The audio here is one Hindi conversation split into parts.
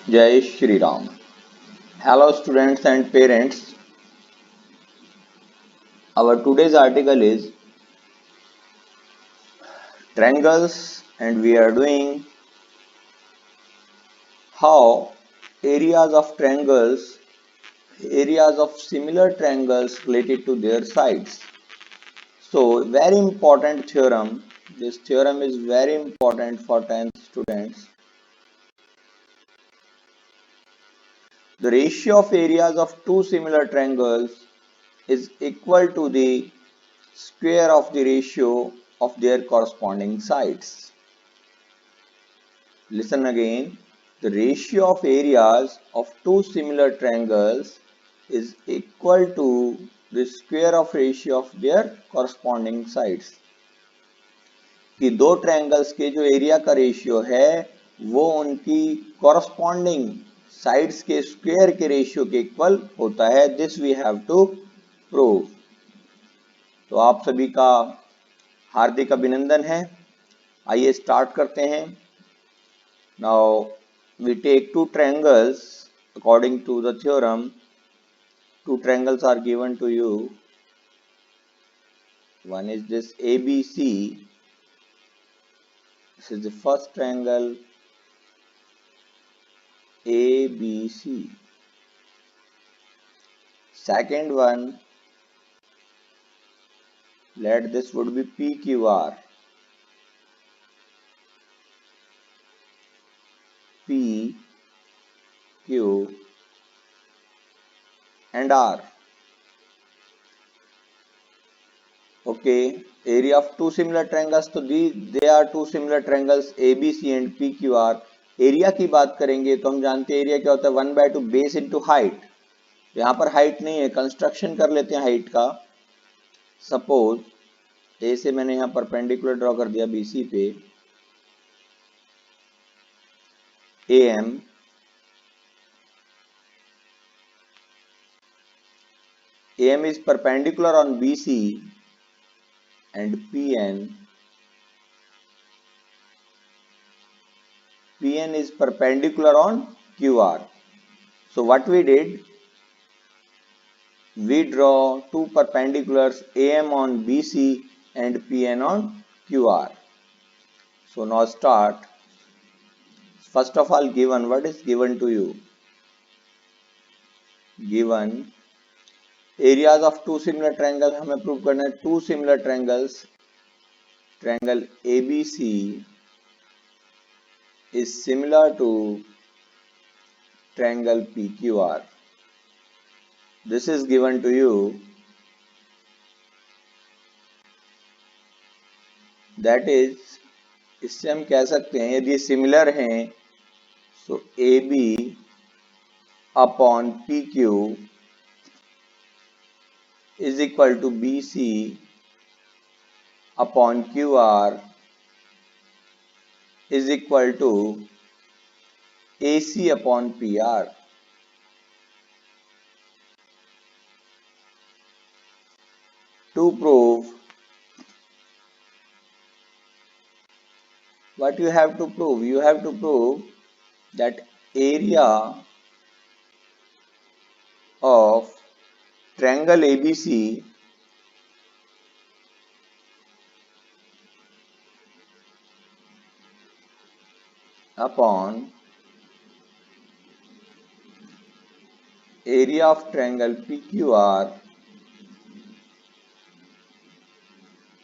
Jai Shri Ram. Hello students and parents. Our today's article is triangles and we are doing how areas of similar triangles related to their sides. So very important theorem. This theorem is very important for 10th students. The ratio of areas of two similar triangles is equal to the square of the ratio of their corresponding sides. Listen again. The ratio of areas of two similar triangles is equal to the square of ratio of their corresponding sides. कि दो ट्रायंगल्स के जो एरिया का रेशियो है वो उनकी कॉरस्पॉन्डिंग साइड्स के स्क्वायर के रेशियो के इक्वल होता है. This we have to prove. तो आप सभी का हार्दिक अभिनंदन है. आइए स्टार्ट करते हैं. Now we take two triangles according to the theorem. Two triangles are given to you. One is this ABC. This is the first triangle ABC. Second one, let this would be PQR. P, Q and R. Okay, area of two similar triangles. तो they are two similar triangles ABC and PQR. Area की बात करेंगे तो हम जानते हैं एरिया क्या होता है 1/2 बेस इंटू हाइट. यहाँ पर हाइट नहीं है, कंस्ट्रक्शन कर लेते हैं हाइट का. सपोज ए से मैंने यहाँ परपेंडिकुलर ड्रॉ कर दिया BC पे. AM is perpendicular on BC and PN is perpendicular on QR. So what we did, we draw two perpendiculars AM on BC and PN on QR. So now start. First of all, given, what is given to you? Given areas of two similar triangles, हमें प्रूव करना है two similar triangles. Triangle ABC is similar to triangle PQR. This is given to you. That is, इससे हम कह सकते हैं यदि सिमिलर हैं so AB upon PQ is equal to BC upon QR is equal to AC upon PR. To prove, what you have to prove? You have to prove that area of triangle ABC upon area of triangle PQR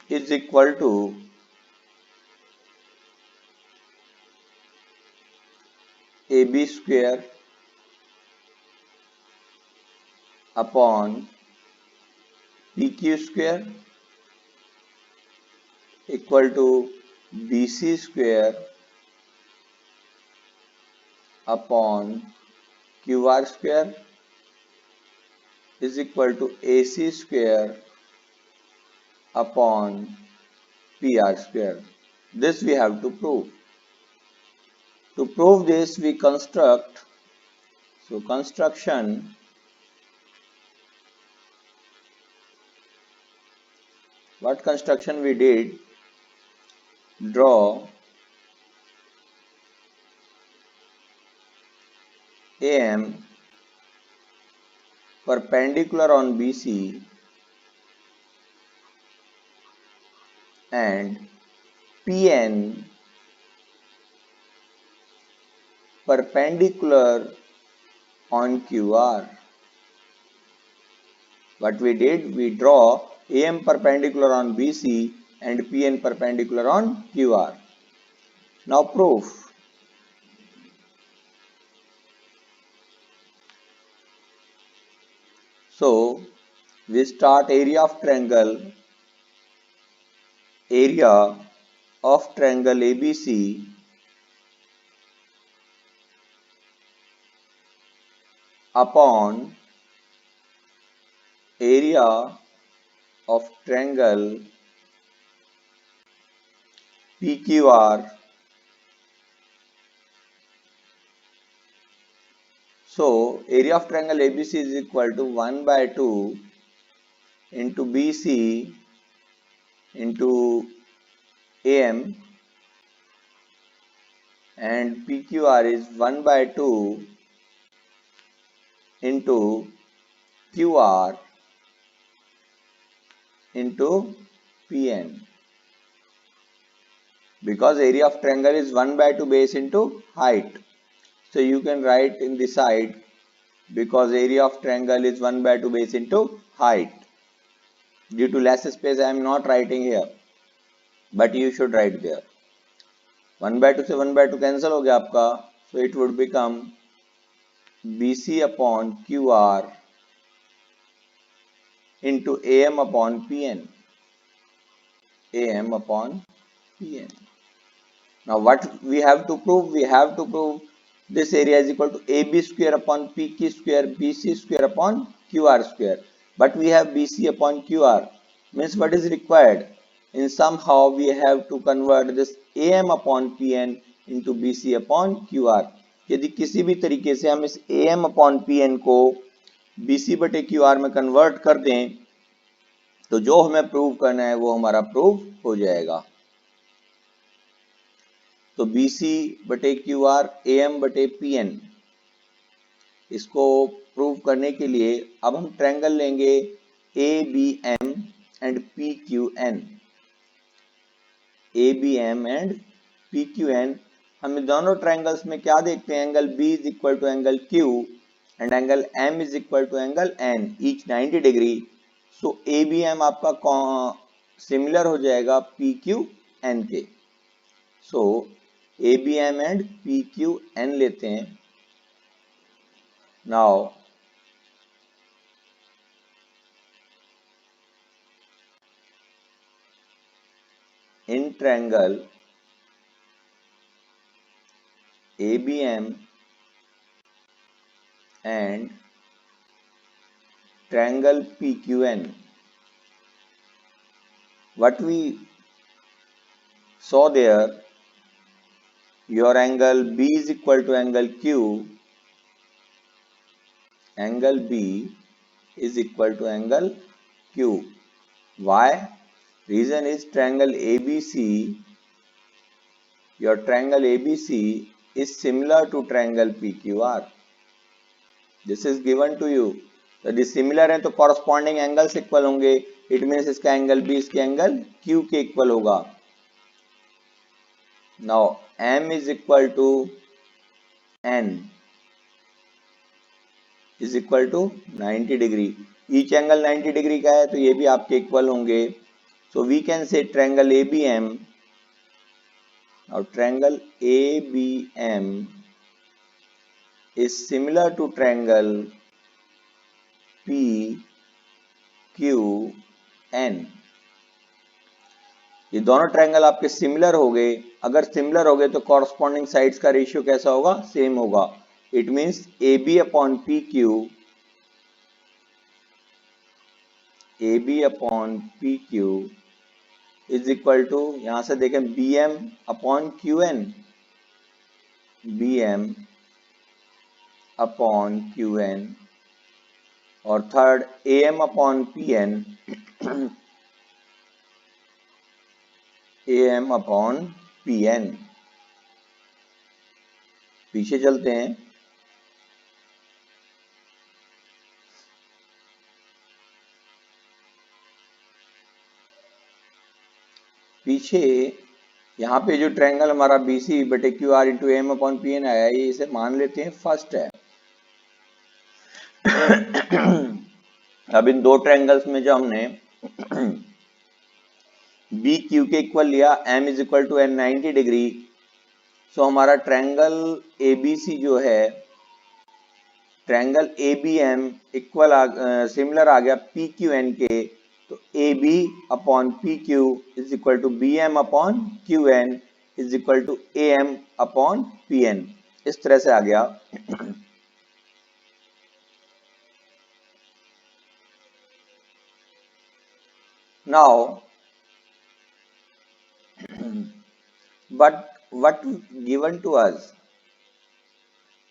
is equal to AB square upon PQ square equal to BC square upon QR square is equal to AC square upon PR square. This we have to prove. To prove this, we construct. So construction, what construction we did? Draw AM perpendicular on BC and PN perpendicular on QR. What we did, we draw AM perpendicular on BC and PN perpendicular on QR. Now proof. So we start area of triangle ABC upon area of triangle PQR. So area of triangle ABC is equal to 1 by 2 into BC into AM, and PQR is 1 by 2 into QR into PN. Because area of triangle is 1 by 2 base into height. So you can write in the side, because area of triangle is 1 by 2 base into height. Due to less space I am not writing here, but you should write there. 1 by 2 से 1 by 2 cancel हो गया आपका. So it would become BC upon QR into AM upon PN. AM upon PN. Now what we have to prove? We have to prove this area is equal to AB square upon PQ square, BC square upon QR square. But we have BC upon QR. Means what is required? In somehow we have to convert this AM upon PN into BC upon QR. यदि किसी भी तरीके से हम इस AM upon PN को BC बटे QR में कन्वर्ट कर दें, तो जो हमें प्रूव करना है वो हमारा प्रूव हो जाएगा. तो BC बटे QR AM बटे PN, इसको प्रूव करने के लिए अब हम ट्रायंगल लेंगे ABM and PQN. ABM and PQN. हम दोनों ट्रायंगल्स में क्या देखते हैं? Angle B is equal to angle Q and angle M is equal to angle N, each 90 degree. So ABM आपका सिमिलर हो जाएगा PQN के. सो ABM एंड PQN लेते हैं. Now in triangle ABM and triangle PQN, what we saw there, your angle B is equal to angle Q, angle B is equal to angle Q. Why? Reason is triangle ABC, your triangle ABC is similar to triangle PQR. This is given to you. यदि सिमिलर है तो कॉरस्पॉन्डिंग एंगल्स इक्वल होंगे. इट मीन्स इसका एंगल B इसके एंगल Q के इक्वल होगा. Now M is equal to N is equal to 90 degree. Each angle 90 degree का है तो ये भी आपके इक्वल होंगे. So we can say triangle ABM, और triangle ABM is similar to triangle PQN. ये दोनों ट्रायंगल आपके सिमिलर हो गए. अगर सिमिलर हो गए तो कॉरस्पॉन्डिंग साइड्स का रेशियो कैसा होगा? सेम होगा. It means AB upon PQ is equal to, यहां से देखें, BM upon QN, BM upon QN, और third AM upon PN, AM upon PN. पीछे चलते हैं. पीछे यहाँ पे जो ट्रायंगल हमारा बी सी बटे Q R into M upon P N आया, ये इसे मान लेते हैं फर्स्ट है। अब इन दो ट्रायंगल्स में जो हमने बी क्यू के इक्वल लिया, M is equal to N 90 degree, so हमारा ट्रायंगल ए बी सी जो है, triangle A B M equal similar आ गया पी क्यू एन के, तो A B upon P Q is equal to B M upon Q N is equal to A M upon P N, इस तरह से आ गया। Now but what given to us,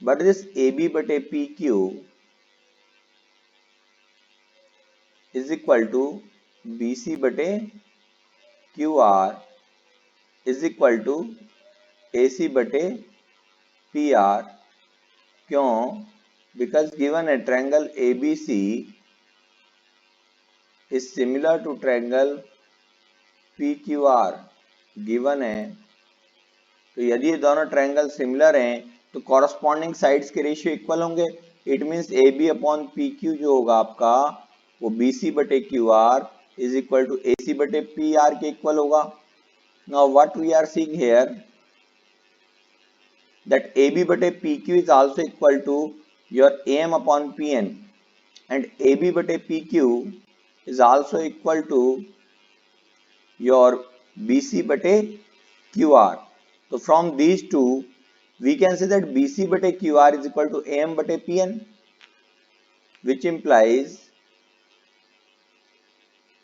but this AB बटे PQ is equal to BC बटे QR is equal to AC बटे PR, क्यों? Because given a triangle ABC is similar to triangle PQR, given है, तो यदि ये दोनों ट्रायंगल सिमिलर हैं तो कॉरस्पॉन्डिंग साइड्स के रेशियो इक्वल होंगे। It means A B upon P Q जो होगा आपका, वो बी सी बटे Q R is equal to A C बटे पी आर के इक्वल होगा। Now what we are seeing here, that A B बटे P Q is also equal to your A M upon P N, and A B बटे P Q is also equal to your B C बटे Q are. So from these two, we can say that BC बटे QR is equal to AM बटे PN, which implies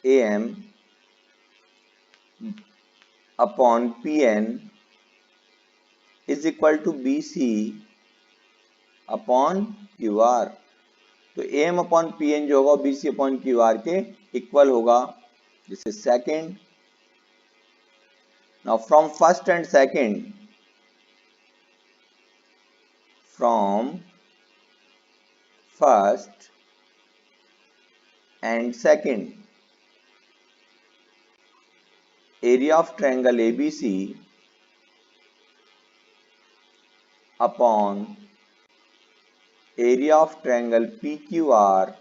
AM upon PN is equal to BC upon QR. तो AM upon PN जो होगा BC upon QR के इक्वल होगा। This is second. Now from first and second, from first and second, area of triangle ABC upon area of triangle PQR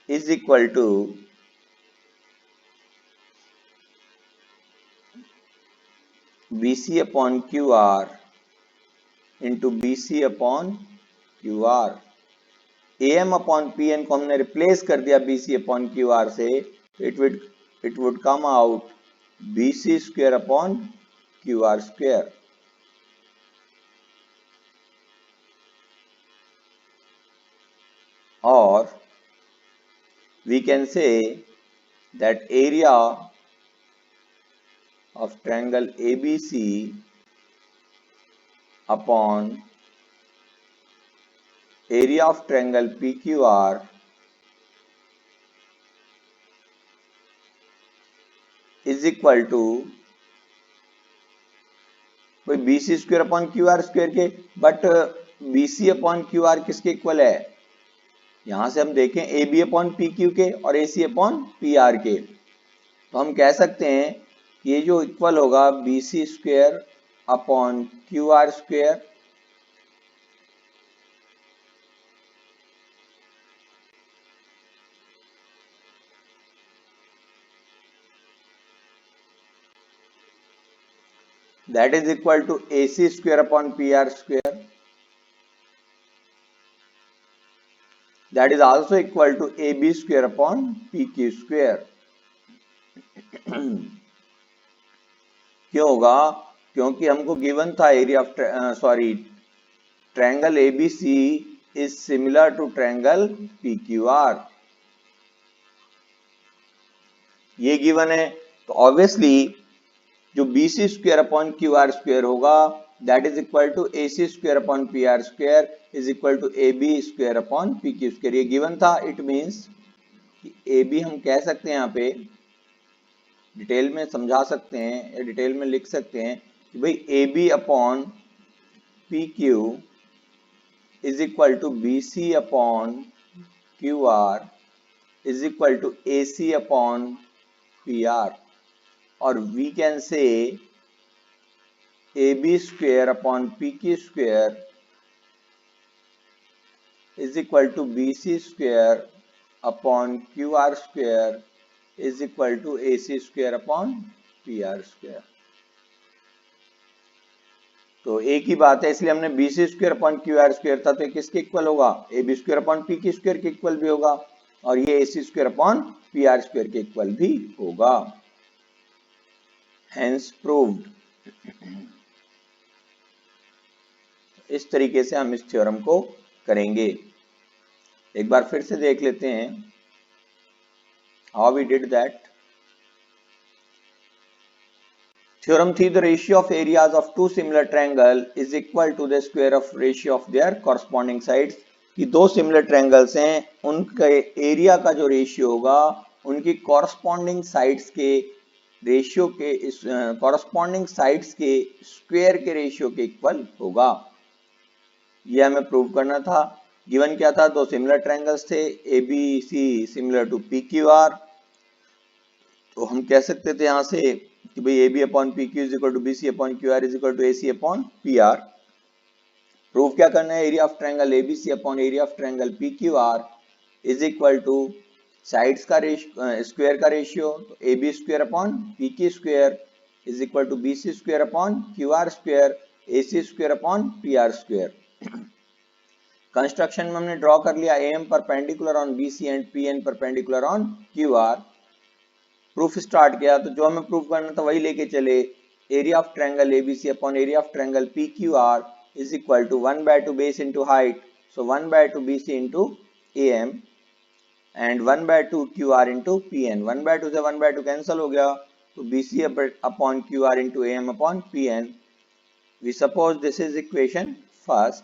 is equal to BC upon QR into BC upon QR। AM upon PN को हमने रिप्लेस कर दिया BC upon QR से, it would come out BC square upon QR square। और we can say that area of triangle ABC upon area of triangle PQR is equal to BC square upon Q R square के, but BC upon Q R किसके इक्वल है? यहां से हम देखें A B upon P Q के और A C upon P R के, तो हम कह सकते हैं कि ये जो इक्वल होगा BC square upon Q R square, that is equal to AC square upon PR square, that is also equal to AB square upon PQ square। क्यों होगा? क्योंकि हमको गिवन था area of triangle ABC is similar to triangle PQR, ये गिवन है, तो ऑब्वियसली जो BC square upon QR square होगा that is equal to AC square upon PR square is equal to AB square upon PQ square, ये गिवन था। इट मींस AB हम कह सकते हैं, यहाँ पे डिटेल में समझा सकते हैं या डिटेल में लिख सकते हैं कि भाई AB upon PQ is equal to BC upon QR is equal to AC upon PR, or we can say AB square upon PQ square is equal to BC square upon QR square is equal to AC square upon PR square. तो एक ही बात है, इसलिए हमने BC square upon QR square था, तो किसके इक्वल होगा? AB square upon PQ square के इक्वल भी होगा, और ये AC square upon PR square के इक्वल भी होगा. Hence proved. इस तरीके से हम इस थ्योरम को करेंगे. एक बार फिर से देख लेते हैं how we did that. Theorem थी the ratio of areas of two similar triangle is equal to the square of ratio of their corresponding sides. कि दो सिमिलर ट्रायंगल्स हैं, उनके एरिया का जो रेशियो होगा उनकी कॉरस्पॉन्डिंग साइड्स के रेशियो के कॉरस्पॉन्डिंग साइड्स के स्क्वायर के रेशियो के इक्वल होगा. ये हमें प्रूव करना था. गिवन क्या था? दो सिमिलर ट्रायंगल्स थे, ABC सिमिलर टू PQR. तो हम कह सकते थे यहां से कि भाई AB upon PQ is equal to BC upon QR is equal to AC upon PR. Proof क्या करना है? Area of triangle ABC upon area of triangle PQR is equal to sides का स्क्वायर का रेशियो, तो AB square upon PQ square is equal to BC square upon QR square AC square upon PR square. Construction में हमने ड्रॉ कर लिया AM perpendicular on BC and PN perpendicular on QR. Proof start किया, तो जो हमें प्रूफ करना था वही लेके चले. Area of triangle ABC upon area of triangle PQR is equal to 1/2 base into height, so 1/2 BC into AM and 1/2 QR into PN. 1/2 से 1/2 कैंसिल हो गया, तो BC upon QR into AM upon PN. We suppose this is equation first.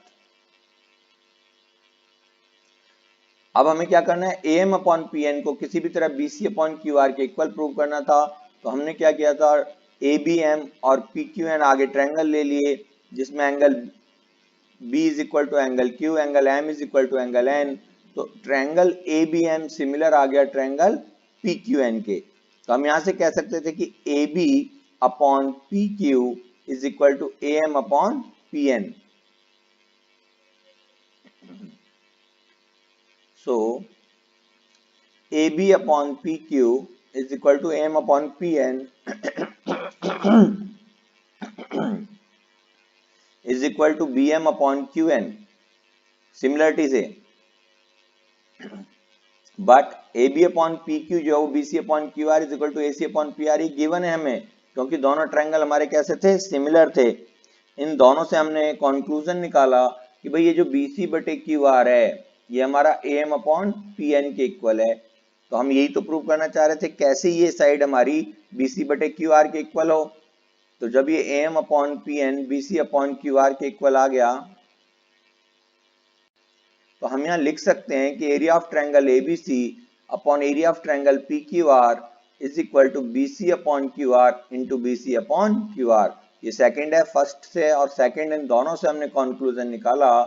अब हमें क्या करना है? AM अपॉन PN को किसी भी तरह BC अपॉन QR के इक्वल प्रूव करना था. तो हमने क्या किया था? ABM और PQN आगे ट्रायंगल ले लिए, जिसमें angle B is equal to angle Q, angle M is equal to angle N. तो ट्रायंगल ABM सिमिलर आ गया ट्रायंगल PQN के. तो हम यहां से कह सकते थे कि AB upon PQ is equal to AM upon PN. So AB upon PQ is equal to AM upon PN is equal to BM upon QN. Similarity से, बट AB अपॉन PQ जो है BC upon QR is equal to AC upon PR ही गिवन है हमें, क्योंकि दोनों ट्रायंगल हमारे कैसे थे? सिमिलर थे. इन दोनों से हमने कंक्लूजन निकाला कि भाई ये जो BC बटे QR है ये हमारा AM अपॉन PN के इक्वल है. तो हम यही तो प्रूव करना चाह रहे थे, कैसे ये साइड हमारी BC बटे QR के इक्वल हो. तो जब ये AM upon PN BC upon QR के इक्वल आ गया, तो हम यहाँ लिख सकते हैं कि area of triangle ABC upon area of triangle PQR is equal to BC upon QR into BC upon QR. ये सेकंड है. फर्स्ट से और सेकंड इन दोनों से हमने कंक्लूजन निकाला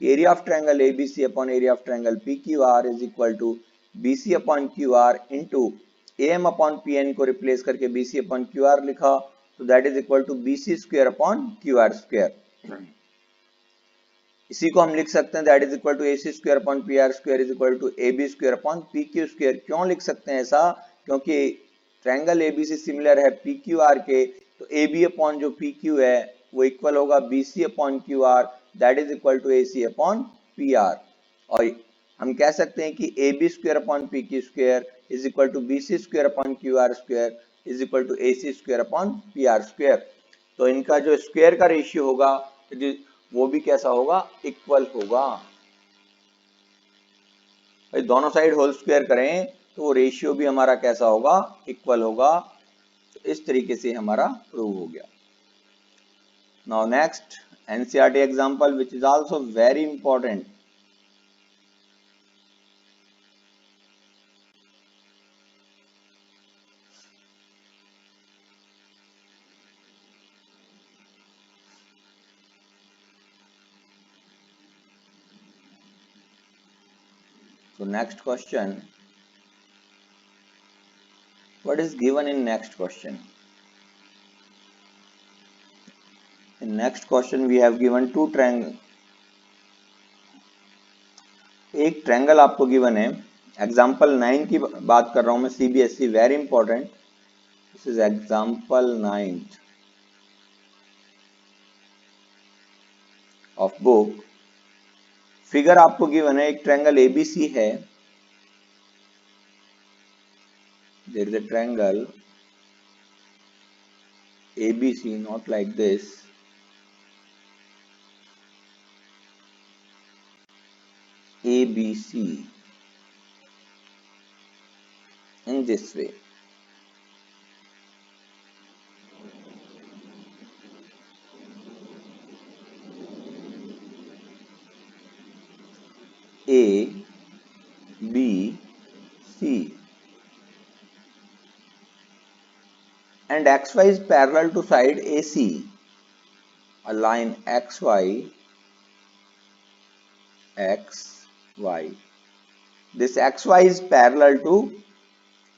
कि area of triangle ABC upon area of triangle PQR is equal to BC upon QR into AM upon PN को रिप्लेस करके BC अपॉन QR लिखा, तो that is equal to BC square upon QR square. इसी को हम लिख सकते हैं that is equal to AC square upon PR square is equal to AB square upon PQ square. क्यों लिख सकते हैं ऐसा? क्योंकि ट्रायंगल ABC सिमिलर है PQR के, तो AB अपॉन जो PQ है वो इक्वल होगा BC upon QR that is equal to AC upon PR. और हम कह सकते हैं कि AB square upon PQ square is equal to BC square upon QR square is equal to AC square upon PR square. तो इनका जो स्क्वायर का रेशियो होगा वो भी कैसा होगा? इक्वल होगा. भाई दोनों साइड होल स्क्वायर करें तो वो रेशियो भी हमारा कैसा होगा? इक्वल होगा. तो इस तरीके से हमारा प्रूव हो गया. Now next NCERT example which is also very important. So next question, what is given in next question? In next question we have given two triangle, एक ट्रायंगल आपको गिवन है, एग्जाम्पल 9 की बात कर रहा हूं मैं, CBSE, very important, this is example 9 of book. Figure आपको गिवन है, एक ट्रायंगल एबीसी है, there is a triangle ABC, not like this, ABC in this way. A, B, C, and XY is parallel to side AC. A line XY, XY. This XY is parallel to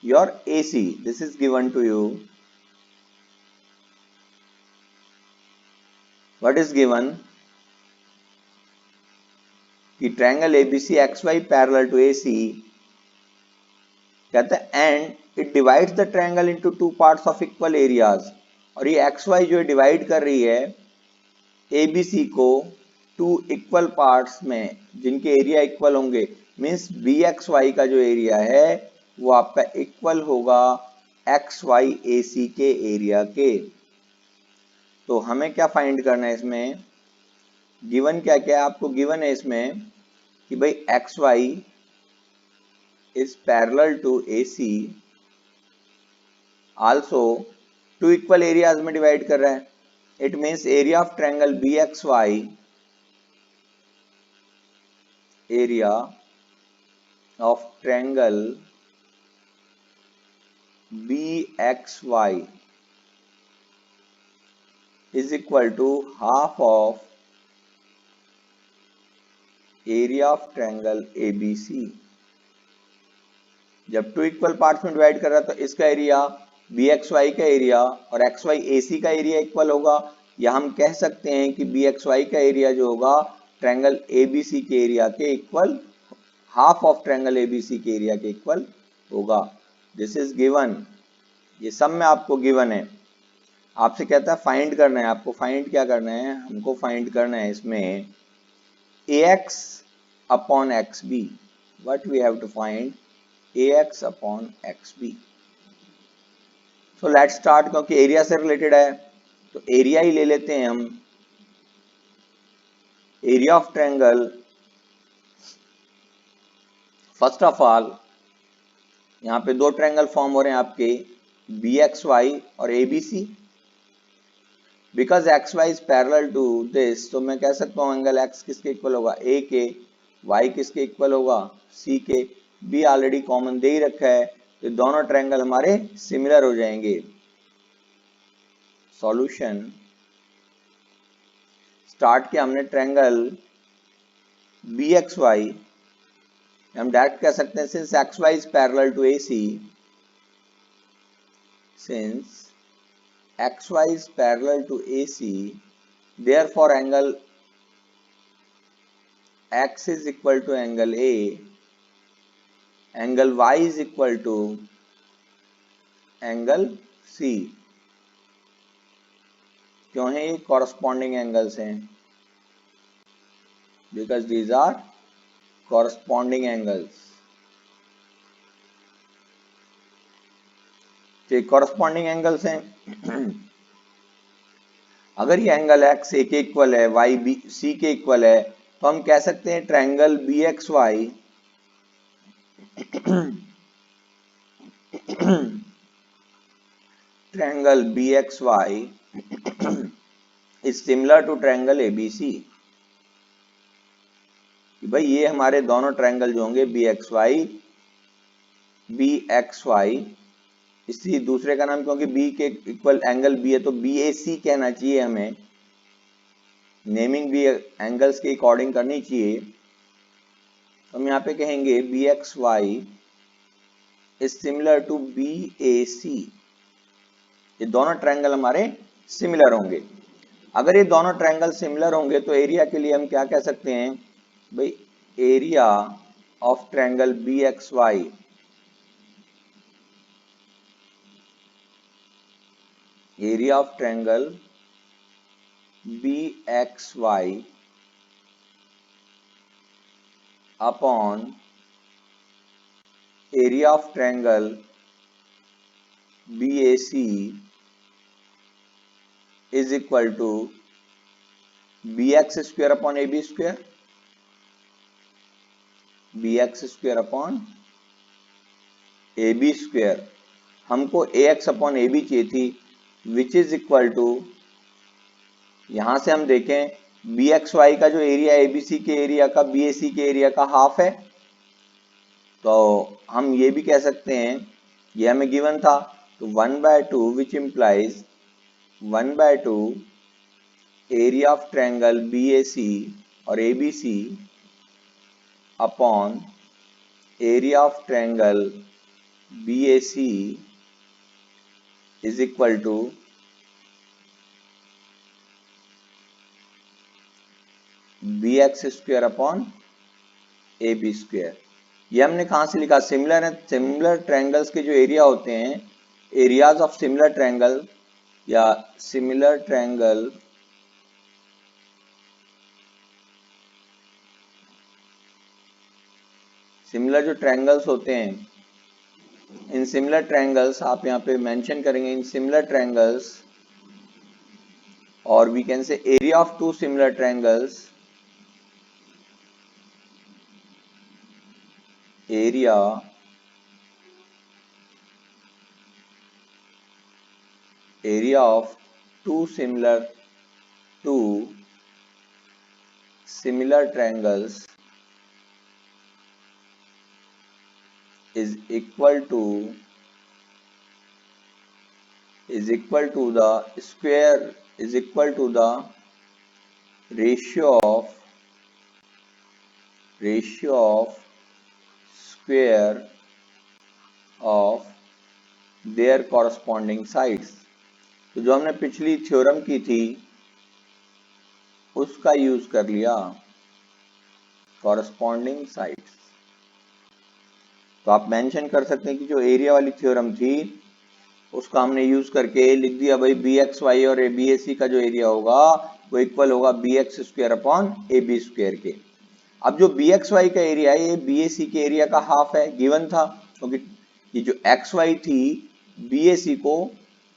your AC. This is given to you. What is given? कि triangle ABC XY parallel to AC, कहते हैं and it divides the triangle into two parts of equal areas. और ये XY जो डिवाइड कर रही है ABC को टू इक्वल पार्ट्स में जिनके एरिया इक्वल होंगे, मीन्स BXY का जो एरिया है वो आपका इक्वल होगा XYAC के एरिया के। तो हमें क्या फाइंड करना है इसमें, गिवन क्या क्या आपको गिवन है इसमें कि भाई XY is parallel to AC, also two equal areas में डिवाइड कर रहा है, it means area of triangle BXY, area of triangle BXY is equal to half of area of triangle ABC। जब टू इक्वल पार्ट्स में डिवाइड कर रहा है तो इसका एरिया BXY का एरिया और XYAC का एरिया इक्वल होगा, या हम कह सकते हैं कि BXY का एरिया जो होगा ट्रायंगल ABC के एरिया के equal, half of triangle ABC के एरिया के इक्वल होगा। दिस इज गिवन, ये सब में आपको गिवन है। आपसे कहता है फाइंड करना है, आपको फाइंड क्या करना है, हमको फाइंड करना है इसमें AX upon XB। What we have to find, AX upon XB। So let's start, क्योंकि एरिया से रिलेटेड है तो एरिया ही ले लेते हैं हम। Area of triangle, first of all यहाँ पे दो ट्रायंगल फॉर्म हो रहे हैं आपके BXY और ABC। Because XY is parallel to this, तो मैं कह सकता हूँ एंगल X किसके इक्वल होगा, A के, Y किसके इक्वल होगा, C के, B ऑलरेडी कॉमन दे ही रखा है, तो दोनों ट्रायंगल हमारे सिमिलर हो जाएंगे। सॉल्यूशन, स्टार्ट किया हमने ट्रायंगल BXY, हम डायरेक्ट कह सकते हैं since XY is parallel to AC, since XY is parallel to AC, therefore angle X is equal to angle A, angle Y is equal to angle C। क्यों है ये corresponding angles हैं, because these are corresponding angles। तो corresponding angles हैं। अगर ये एंगल X A के इक्वल है, Y B C के इक्वल है, तो हम कह सकते हैं triangle BXY triangle BXY is similar to triangle ABC। कि भाई ये हमारे दोनों ट्रायंगल जो होंगे BXY, इसी दूसरे का नाम, क्योंकि B के इक्वल एंगल B है तो BAC कहना चाहिए, हमें नेमिंग भी एंगल्स के अकॉर्डिंग करनी चाहिए। तो हम यहाँ पे कहेंगे BXY is similar to BAC। ये दोनों ट्रायंगल हमारे सिमिलर होंगे। अगर ये दोनों ट्रायंगल सिमिलर होंगे तो एरिया के लिए हम क्या कह सकते हैं भाई, area of triangle BXY area of triangle BXY upon area of triangle BAC is equal to BX square upon AB square, BX square upon AB square. हमको AX अपॉन AB चाहिए थी, विच इज इक्वल टू, यहां से हम देखें BXY का जो एरिया ABC के एरिया का BAC के एरिया का हाफ है, तो हम ये भी कह सकते हैं, ये हमें गिवन था, तो 1/2 which implies 1/2 area of triangle BAC और ABC upon area of triangle BAC is equal to BX square upon AB square. ये हमने कहां से लिखा, सिमिलर है, सिमिलर ट्रायंगल्स के जो एरिया होते हैं, एरियाज ऑफ सिमिलर ट्रायंगल या सिमिलर ट्रायंगल सिमिलर जो ट्रायंगल्स होते हैं, इन सिमिलर ट्रायंगल्स आप यहाँ पे मेंशन करेंगे, इन सिमिलर ट्रायंगल्स, और we can say area of two similar triangles, area of two similar triangles is equal to the square is equal to the ratio of square of their corresponding sides। तो जो हमने पिछली थ्योरम की थी उसका यूज कर लिया, कॉरस्पॉन्डिंग साइड्स। तो आप मेंशन कर सकते हैं कि जो एरिया वाली थ्योरम थी उसका हमने यूज करके लिख दिया भाई, BXY और BAC का जो एरिया होगा वो इक्वल होगा BX square upon AB square के। अब जो BXY का एरिया है ये BAC के एरिया का हाफ है, गिवन था, क्योंकि ये जो XY थी BAC को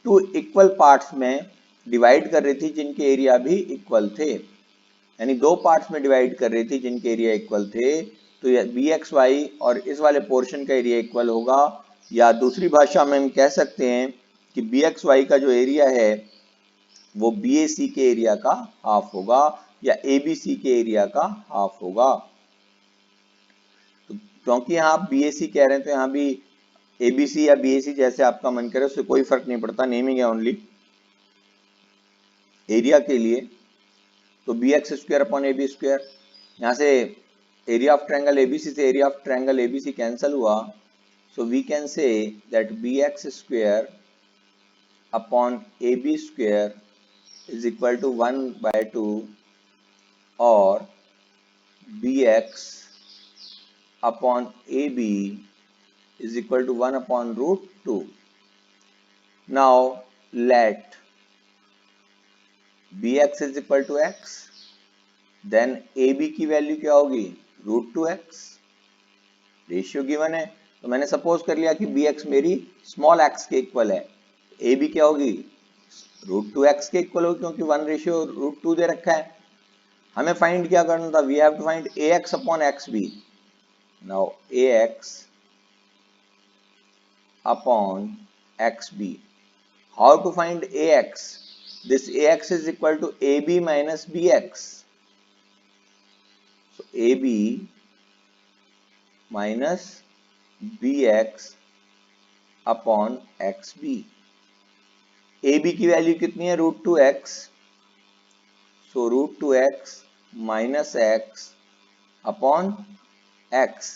टू इक्वल पार्ट्स में डिवाइड कर रही थी जिनके एरिया भी इक्वल थे, यानी दो पार्ट्स में डिवाइड कर रही थी जिनके एरिया इक्वल थे। तो ये BXY और इस वाले पोर्शन का एरिया इक्वल होगा, या दूसरी भाषा में हम कह सकते हैं कि BXY का जो एरिया है वो BAC के एरिया का हाफ होगा या ABC के एरिया का हाफ होगा। तो क्योंकि यहाँ आप BAC कह रहे हैं तो यहाँ भी ABC या BAC जैसे आपका मन करे, उससे कोई फर्क नहीं पड़ता, नेमिंग है ओनली एरिया के लिए। तो BX square upon AB square, यहाँ से एरिया ऑफ ट्रायंगल ABC से area of triangle ABC cancel हुआ, so we can say that BX square upon AB square is equal to 1/2 or BX upon AB is equal to 1 upon root 2। Now let BX is equal to X, then AB की वैल्यू क्या होगी, √2x। रेशियो गिवन है तो मैंने सपोज कर लिया कि BX मेरी स्मॉल x के इक्वल है, AB क्या होगी, √2x के इक्वल होगी, क्योंकि 1:√2 दे रखा है। हमें फाइंड क्या करना था, we have to find AX upon XB। Now AX upon XB, how to find AX, this AX is equal to AB minus BX, so AB minus BX upon XB। AB की वैल्यू कितनी है, √2x, so √2x minus x upon x।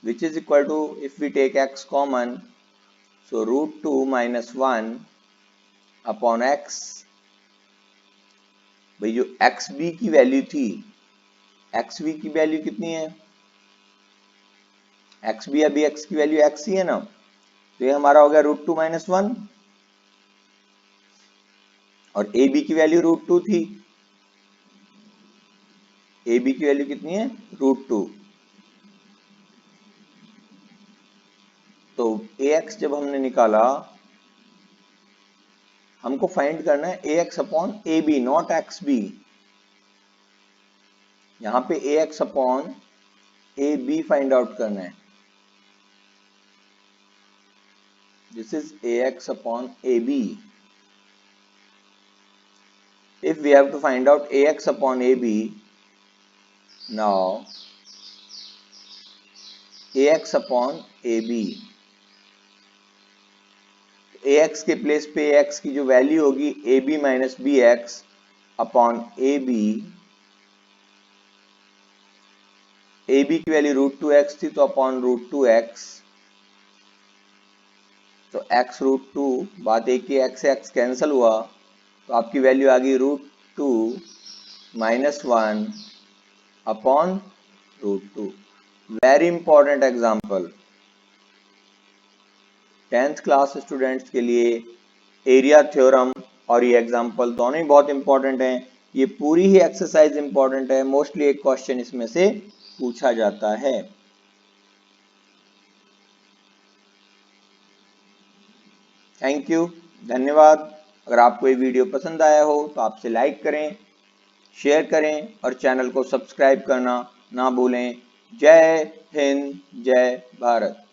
which is equal to, if we take x common, so root 2 minus 1 upon x। भाई जो xb की वैल्यू थी, xb की वैल्यू कितनी है, xb अभी x की वैल्यू x ही है ना, तो ये हमारा हो गया रूट 2 माइनस 1, और ab की वैल्यू रूट 2 थी, ab की वैल्यू कितनी है, रूट 2। तो ax जब हमने निकाला, हमको फाइंड करना है ax upon ab, not xb। यहां पे ax upon ab find out करना है। This is ax upon ab। If we have to find out ax upon ab, now ax upon ab, ax के प्लेस पे ax की जो वैल्यू होगी ab minus B X upon ab, ab की वैल्यू रूट 2x थी तो अपॉन रूट 2x, तो x रूट 2, बात एक ही x से x कैंसिल हुआ, तो आपकी वैल्यू आ गई root 2 minus 1 upon root 2। Very important example 10th class students के लिए, एरिया थ्योरम और ये एग्जाम्पल दोनों ही बहुत इंपॉर्टेंट हैं। ये पूरी ही एक्सरसाइज इंपॉर्टेंट है, मोस्टली एक क्वेश्चन इसमें से पूछा जाता है। थैंक यू, धन्यवाद। अगर आपको ये वीडियो पसंद आया हो तो आपसे लाइक करें, शेयर करें और चैनल को सब्सक्राइब करना ना भूलें। जय हिंद, जय भारत।